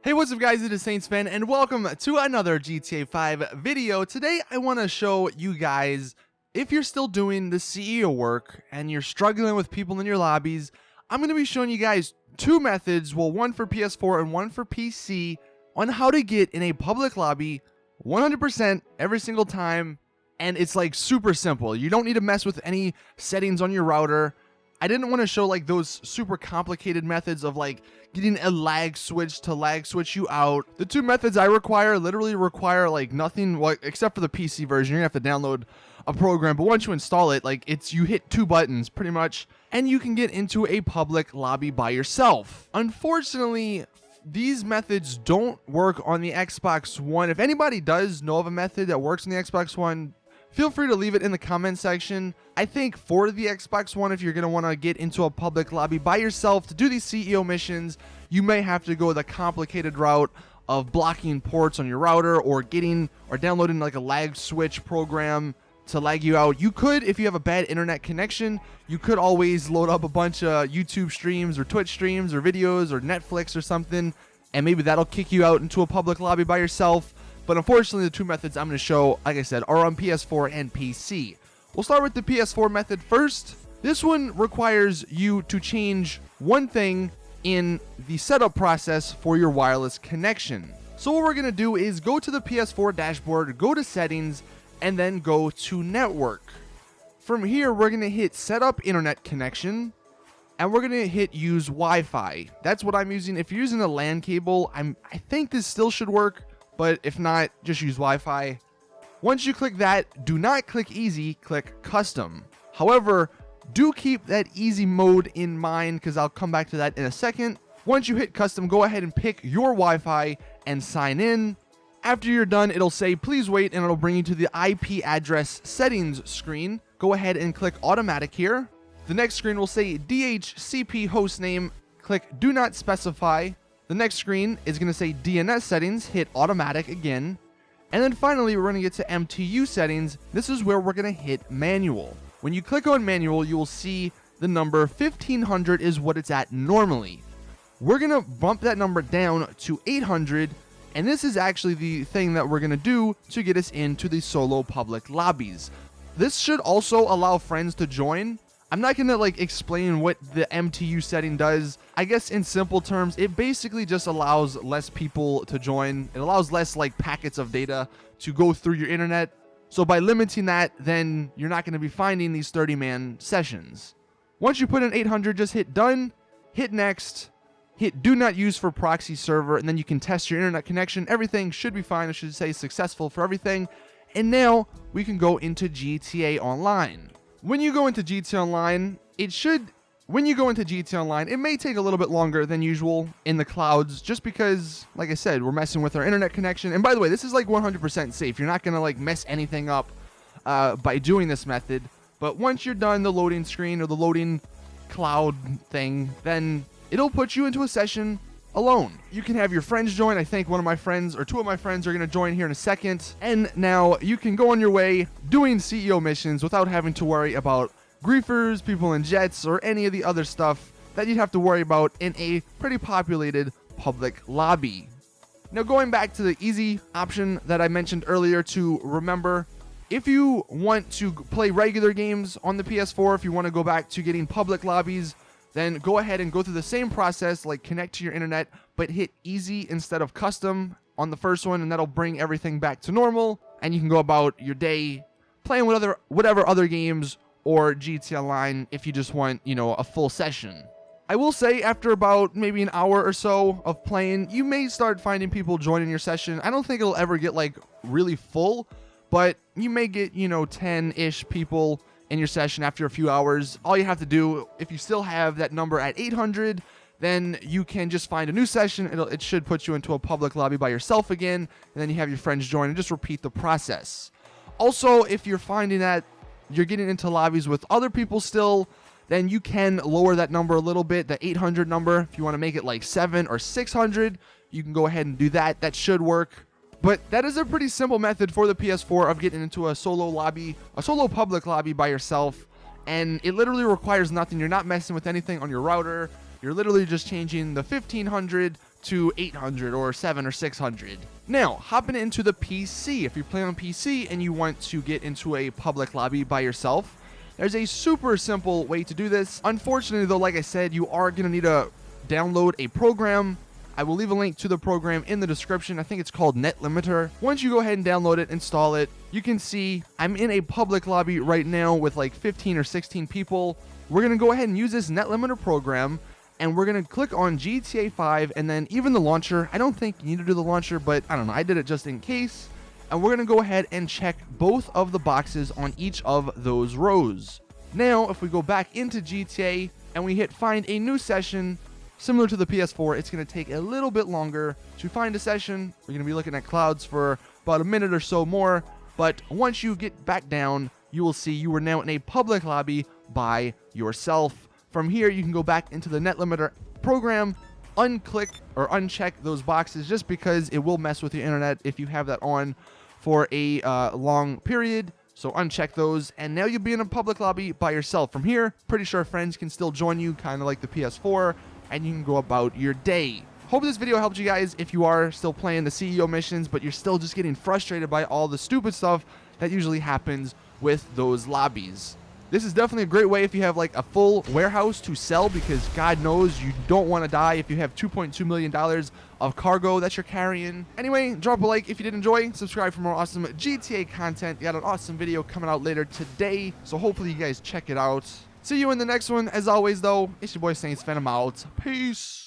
Hey, what's up guys, it is Saintsfan and welcome to another GTA 5 video. Today I want to show you guys, if you're still doing the CEO work and you're struggling with people in your lobbies, I'm going to be showing you guys two methods, well one for PS4 and one for PC, on how to get in a public lobby 100% every single time. And it's like super simple. You don't need to mess with any settings on your router. I didn't want to show like those super complicated methods of like getting a lag switch to lag switch you out. The two methods I literally require like nothing, well, except for the PC version. You're gonna have to download a program, but once you install it, like you hit two buttons pretty much, and you can get into a public lobby by yourself. Unfortunately, these methods don't work on the Xbox One. If anybody does know of a method that works on the Xbox One, feel free to leave it in the comment section. I think for the Xbox One, if you're going to want to get into a public lobby by yourself to do these CEO missions, you may have to go the complicated route of blocking ports on your router or downloading like a lag switch program to lag you out. You could, if you have a bad internet connection, you could always load up a bunch of YouTube streams or Twitch streams or videos or Netflix or something, and maybe that'll kick you out into a public lobby by yourself. But unfortunately, the two methods I'm going to show, like I said, are on PS4 and PC. We'll start with the PS4 method first. This one requires you to change one thing in the setup process for your wireless connection. So what we're going to do is go to the PS4 dashboard, go to settings, and then go to network. From here, we're going to hit setup internet connection, and we're going to hit use Wi-Fi. That's what I'm using. If you're using a LAN cable, I think this still should work. But if not, just use Wi-Fi. Once you click that, do not click easy, click custom. However, do keep that easy mode in mind because I'll come back to that in a second. Once you hit custom, go ahead and pick your Wi-Fi and sign in. After you're done, it'll say please wait, and it'll bring you to the IP address settings screen. Go ahead and click automatic here. The next screen will say DHCP hostname. Click do not specify. The next screen is going to say DNS settings, hit automatic again. And then finally, we're going to get to MTU settings. This is where we're going to hit manual. When you click on manual, you will see the number 1500 is what it's at normally. We're going to bump that number down to 800. And this is actually the thing that we're going to do to get us into the solo public lobbies. This should also allow friends to join. I'm not going to like explain what the MTU setting does. I guess in simple terms, it basically just allows less people to join. It allows less like packets of data to go through your internet. So by limiting that, then you're not going to be finding these 30-man sessions. Once you put in 800, just hit done, hit next, hit do not use for proxy server, and then you can test your internet connection. Everything should be fine. I should say successful for everything. And now we can go into GTA Online. When you go into GTA Online, it may take a little bit longer than usual in the clouds, just because, like I said, we're messing with our internet connection. And by the way, this is like 100% safe. You're not going to like mess anything up by doing this method. But once you're done the loading screen or the loading cloud thing, then it'll put you into a session alone. You can have your friends join. I think one of my friends or two of my friends are going to join here in a second. And now you can go on your way doing CEO missions without having to worry about griefers, people in jets, or any of the other stuff that you'd have to worry about in a pretty populated public lobby. Now going back to the easy option that I mentioned earlier to remember, if you want to play regular games on the PS4, if you want to go back to getting public lobbies, then go ahead and go through the same process, like connect to your internet, but hit easy instead of custom on the first one, and that'll bring everything back to normal, and you can go about your day playing whatever other games or GTA Online if you just want, a full session. I will say after about maybe an hour or so of playing, you may start finding people joining your session. I don't think it'll ever get like really full, but you may get, 10-ish people in your session after a few hours. All you have to do, if you still have that number at 800, then you can just find a new session. It should put you into a public lobby by yourself again, and then you have your friends join and just repeat the process. Also, if you're finding that you're getting into lobbies with other people still, then you can lower that number a little bit, the 800 number. If you want to make it like 700 or 600, you can go ahead and do that. That should work. But that is a pretty simple method for the PS4 of getting into a solo public lobby by yourself. And it literally requires nothing. You're not messing with anything on your router. You're literally just changing the 1500 to 800 or 7 or 600. Now, hopping into the PC. If you're playing on PC and you want to get into a public lobby by yourself, there's a super simple way to do this. Unfortunately, though, like I said, you are going to need to download a program. I will leave a link to the program in the description. I think it's called Net Limiter. Once you go ahead and download it, install it, you can see I'm in a public lobby right now with like 15 or 16 people. We're going to go ahead and use this Net Limiter program, and we're going to click on GTA 5 and then even the launcher. I don't think you need to do the launcher, but I don't know. I did it just in case. And we're going to go ahead and check both of the boxes on each of those rows. Now, if we go back into GTA and we hit find a new session, similar to the PS4, it's going to take a little bit longer to find a session. We're going to be looking at clouds for about a minute or so more. But once you get back down, you will see you are now in a public lobby by yourself. From here, you can go back into the Net Limiter program, unclick or uncheck those boxes just because it will mess with your internet if you have that on for a long period. So uncheck those, and now you'll be in a public lobby by yourself. From here, pretty sure friends can still join you, kind of like the PS4, and you can go about your day. Hope this video helped you guys if you are still playing the CEO missions, but you're still just getting frustrated by all the stupid stuff that usually happens with those lobbies. This is definitely a great way if you have like a full warehouse to sell, because God knows you don't want to die if you have $2.2 million of cargo that you're carrying. Anyway, drop a like if you did enjoy. Subscribe for more awesome GTA content. You got an awesome video coming out later today, so hopefully you guys check it out. See you in the next one. As always, though, it's your boy Saintsfan. I'm out. Peace.